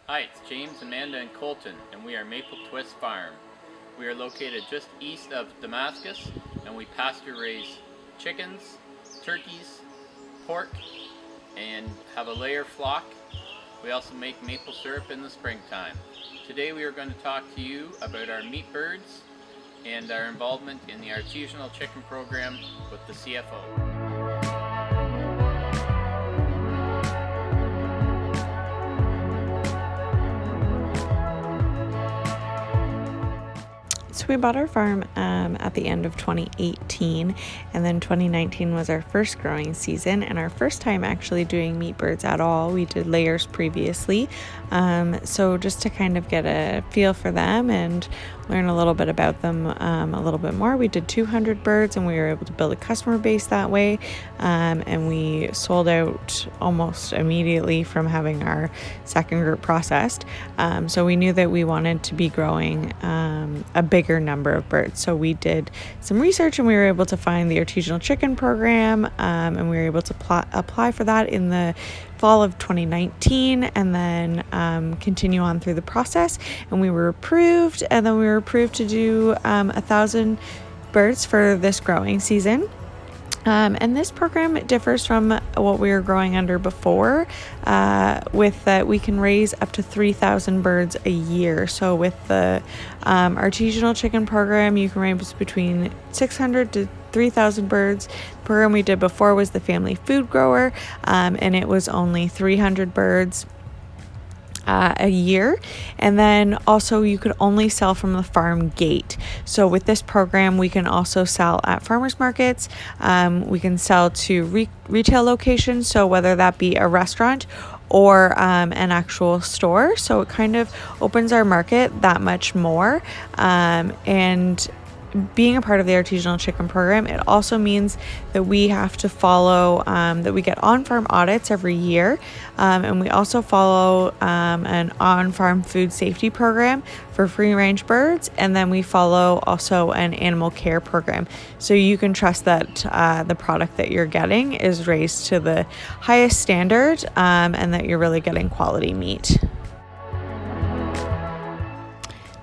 Hi, it's James, Amanda, and Colton, and we are Maple Twist Farm. We are located just east of Damascus, and we pasture raise chickens, turkeys, pork, and have a layer flock. We also make maple syrup in the springtime. Today we are going to talk to you about our meat birds and our involvement in the artisanal chicken program with the CFO. So we bought our farm at the end of 2018, and then 2019 was our first growing season and our first time actually doing meat birds at all. We did layers previously, so just to kind of get a feel for them and learn a little bit about them a little bit more. We did 200 birds and we were able to build a customer base that way, and we sold out almost immediately from having our second group processed. So we knew that we wanted to be growing a bigger number of birds. So we did some research and we were able to find the artisanal chicken program, and we were able to apply for that in the fall of 2019 and then continue on through the process, and we were approved, and then we were approved to do 1,000 birds for this growing season. And this program differs from what we were growing under before, with that we can raise up to 3,000 birds a year. So with the artisanal chicken program, you can raise between 600 to 3,000 birds. The program we did before was the family food grower, and it was only 300 birds a year. And then also you could only sell from the farm gate. So with this program we can also sell at farmers markets, we can sell to retail locations, so whether that be a restaurant or an actual store. So it kind of opens our market that much more, and being a part of the artisanal chicken program, it also means that we have to follow, that we get on-farm audits every year, and we also follow an on-farm food safety program for free-range birds, and then we follow also an animal care program. So you can trust that the product that you're getting is raised to the highest standard, and that you're really getting quality meat.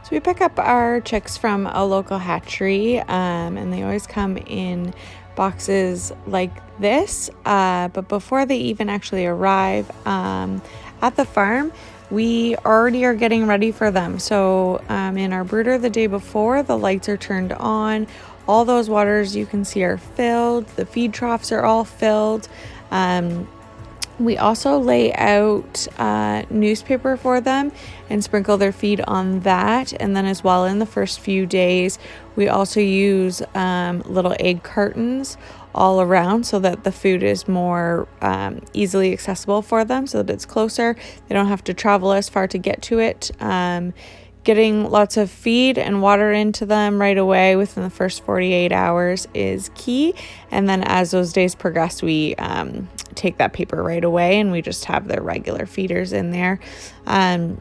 So we pick up our chicks from a local hatchery, and they always come in boxes like this, but before they even actually arrive at the farm, we already are getting ready for them. So in our brooder the day before, the lights are turned on, all those waters you can see are filled, the feed troughs are all filled. We also lay out newspaper for them and sprinkle their feed on that. And then as well, in the first few days, we also use little egg cartons all around so that the food is more easily accessible for them, so that it's closer. They don't have to travel as far to get to it. Getting lots of feed and water into them right away within the first 48 hours is key. And then as those days progress, we take that paper right away and we just have their regular feeders in there. And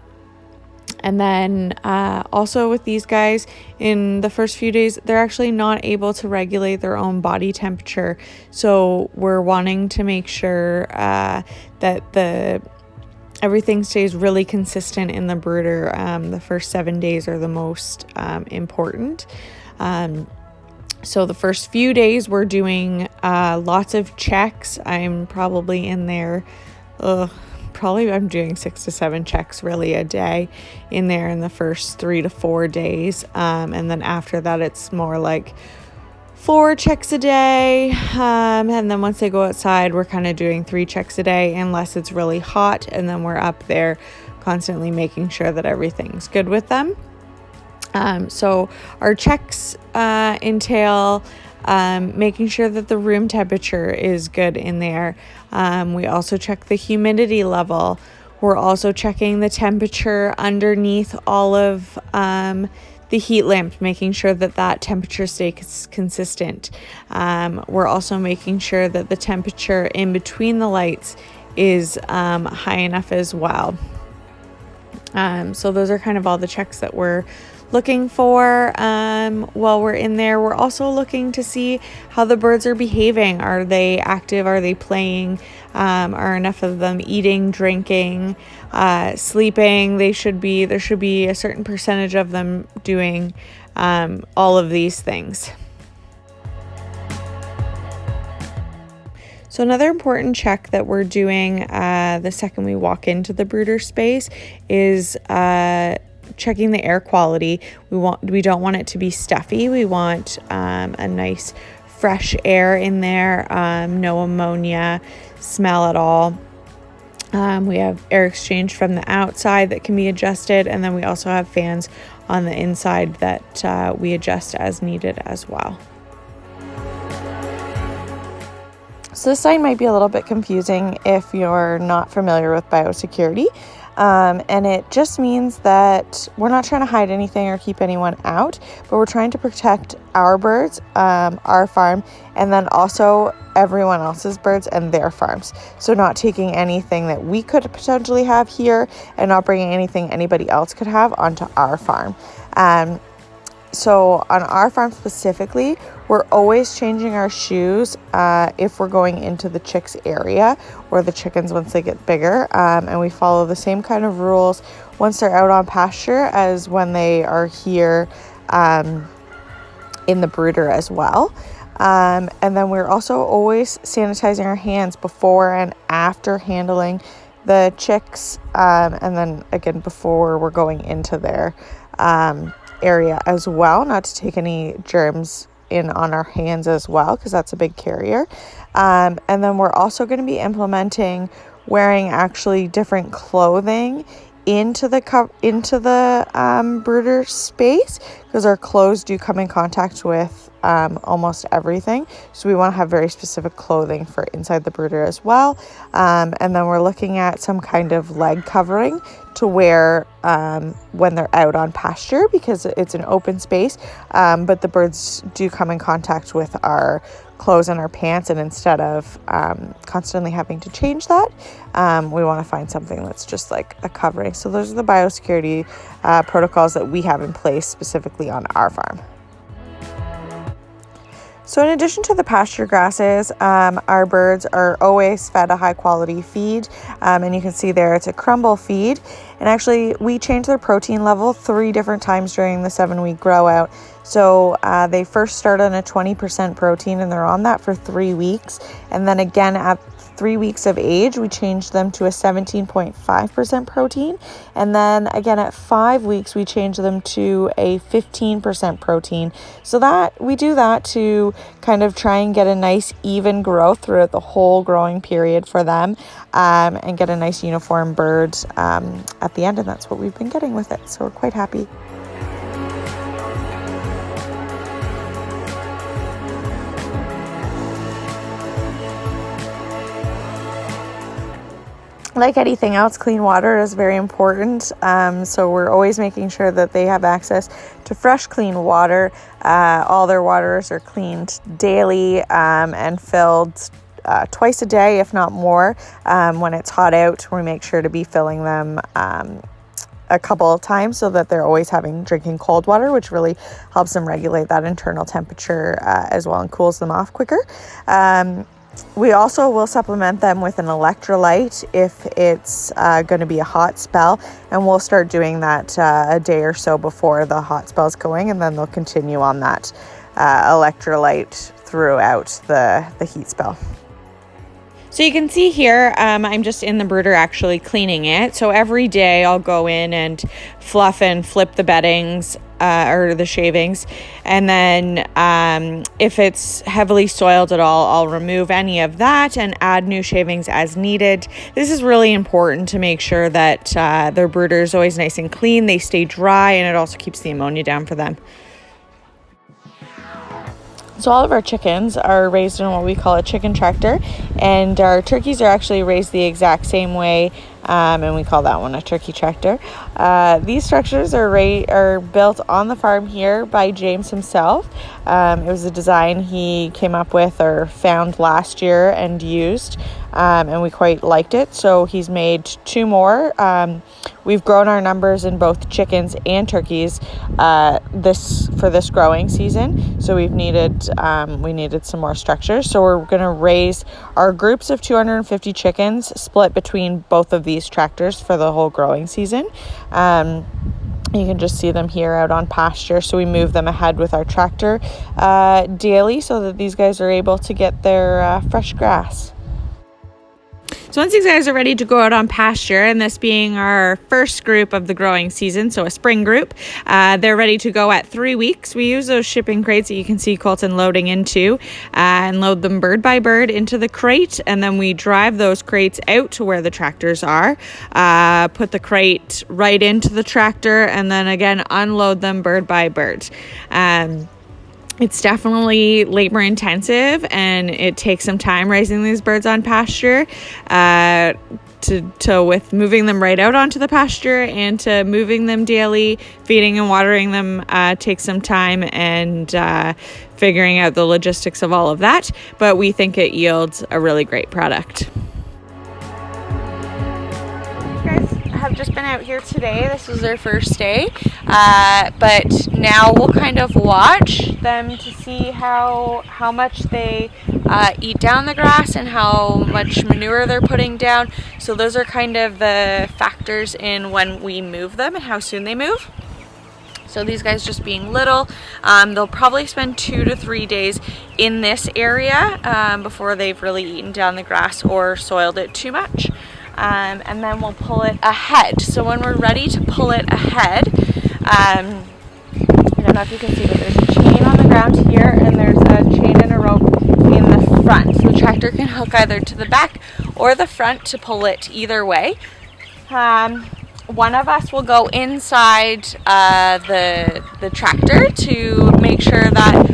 then also with these guys, in the first few days, they're actually not able to regulate their own body temperature. So we're wanting to make sure that everything stays really consistent in the brooder. The first 7 days are the most important. So the first few days we're doing lots of checks. I'm probably in there, I'm doing 6 to 7 checks really a day in there in the first 3 to 4 days. And then after that, it's more like 4 checks a day, and then once they go outside, we're kind of doing 3 checks a day unless it's really hot, and then we're up there constantly making sure that everything's good with them. So our checks entail making sure that the room temperature is good in there. We also check the humidity level. We're also checking the temperature underneath all of the heat lamp, making sure that that temperature stays consistent. We're also making sure that the temperature in between the lights is high enough as well. So those are kind of all the checks that we're looking for while we're in there. We're also looking to see how the birds are behaving. Are they active? Are they playing? Are enough of them eating, drinking, sleeping? There should be a certain percentage of them doing all of these things. So another important check that we're doing the second we walk into the brooder space is checking the air quality. We don't want it to be stuffy. We want a nice fresh air in there, no ammonia smell at all. We have air exchange from the outside that can be adjusted, and then we also have fans on the inside that we adjust as needed as well. So this sign might be a little bit confusing if you're not familiar with biosecurity. And it just means that we're not trying to hide anything or keep anyone out, but we're trying to protect our birds, our farm, and then also everyone else's birds and their farms. So not taking anything that we could potentially have here and not bringing anything anybody else could have onto our farm. So on our farm specifically, we're always changing our shoes if we're going into the chicks area or the chickens once they get bigger. And we follow the same kind of rules once they're out on pasture as when they are here in the brooder as well. And then we're also always sanitizing our hands before and after handling the chicks. And then again, before we're going into their area as well, not to take any germs in on our hands as well, because that's a big carrier. And then we're also going to be implementing wearing actually different clothing into the brooder space, because our clothes do come in contact with almost everything. So we want to have very specific clothing for inside the brooder as well. And then we're looking at some kind of leg covering to wear when they're out on pasture, because it's an open space, but the birds do come in contact with our clothes and our pants, and instead of constantly having to change that, we want to find something that's just like a covering. So those are the biosecurity protocols that we have in place specifically on our farm. So in addition to the pasture grasses, our birds are always fed a high quality feed, and you can see there it's a crumble feed. And actually we change their protein level 3 different times during the 7-week grow out. So they first start on a 20% protein, and they're on that for 3 weeks. And then again at 3 weeks of age, we change them to a 17.5% protein. And then again at 5 weeks, we change them to a 15% protein. So that we do that to kind of try and get a nice even growth throughout the whole growing period for them, and get a nice uniform bird at the end. And that's what we've been getting with it. So we're quite happy. Like anything else, clean water is very important. So we're always making sure that they have access to fresh, clean water. All their waters are cleaned daily and filled twice a day, if not more. When it's hot out, we make sure to be filling them a couple of times so that they're always drinking cold water, which really helps them regulate that internal temperature as well and cools them off quicker. We also will supplement them with an electrolyte if it's going to be a hot spell, and we'll start doing that a day or so before the hot spell's going, and then they'll continue on that electrolyte throughout the heat spell. So you can see here, I'm just in the brooder actually cleaning it. So every day I'll go in and fluff and flip the beddings or the shavings. And then if it's heavily soiled at all, I'll remove any of that and add new shavings as needed. This is really important to make sure that their brooder is always nice and clean. They stay dry, and it also keeps the ammonia down for them. So all of our chickens are raised in what we call a chicken tractor, and our turkeys are actually raised the exact same way, and we call that one a turkey tractor. These structures are built on the farm here by James himself. It was a design he came up with or found last year and used, and we quite liked it. So he's made 2 more. we've grown our numbers in both chickens and turkeys for this growing season. So we needed some more structure. So we're going to raise our groups of 250 chickens split between both of these tractors for the whole growing season. You can just see them here out on pasture. So we move them ahead with our tractor daily so that these guys are able to get their fresh grass. So once these guys are ready to go out on pasture, and this being our first group of the growing season, so a spring group, they're ready to go at 3 weeks. We use those shipping crates that you can see Colton loading into and load them bird by bird into the crate, and then we drive those crates out to where the tractors are, put the crate right into the tractor, and then again unload them bird by bird. It's definitely labor intensive, and it takes some time raising these birds on pasture, with moving them right out onto the pasture and to moving them daily, feeding and watering them takes some time, and figuring out the logistics of all of that. But we think it yields a really great product. Have just been out here today. This was their first day, but now we'll kind of watch them to see how much they eat down the grass and how much manure they're putting down. So those are kind of the factors in when we move them and how soon they move. So these guys just being little, they'll probably spend 2 to 3 days in this area before they've really eaten down the grass or soiled it too much. And then we'll pull it ahead. So when we're ready to pull it ahead, I don't know if you can see, but there's a chain on the ground here, and there's a chain and a rope in the front. So the tractor can hook either to the back or the front to pull it either way. One of us will go inside the tractor to make sure that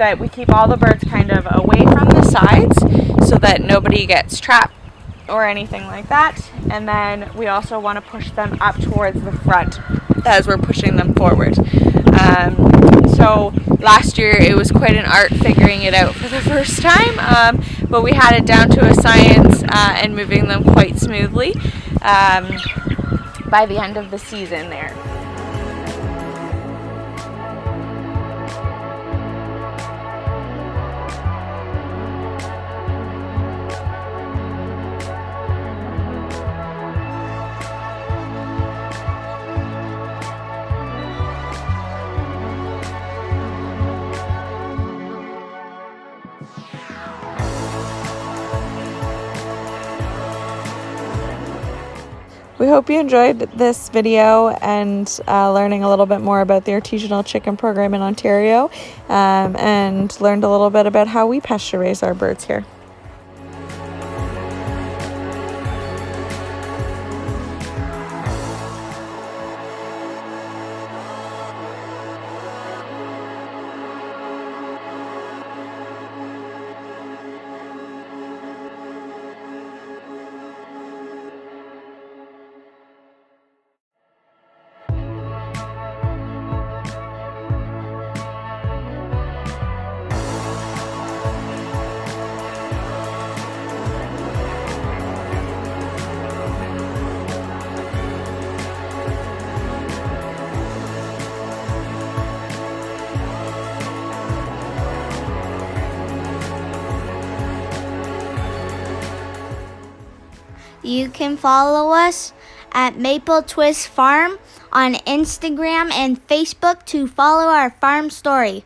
that we keep all the birds kind of away from the sides so that nobody gets trapped or anything like that. And then we also want to push them up towards the front as we're pushing them forward. So last year it was quite an art figuring it out for the first time, but we had it down to a science and moving them quite smoothly by the end of the season there. We hope you enjoyed this video and learning a little bit more about the artisanal chicken program in Ontario, and learned a little bit about how we pasture raise our birds here. You can follow us at Maple Twist Farm on Instagram and Facebook to follow our farm story.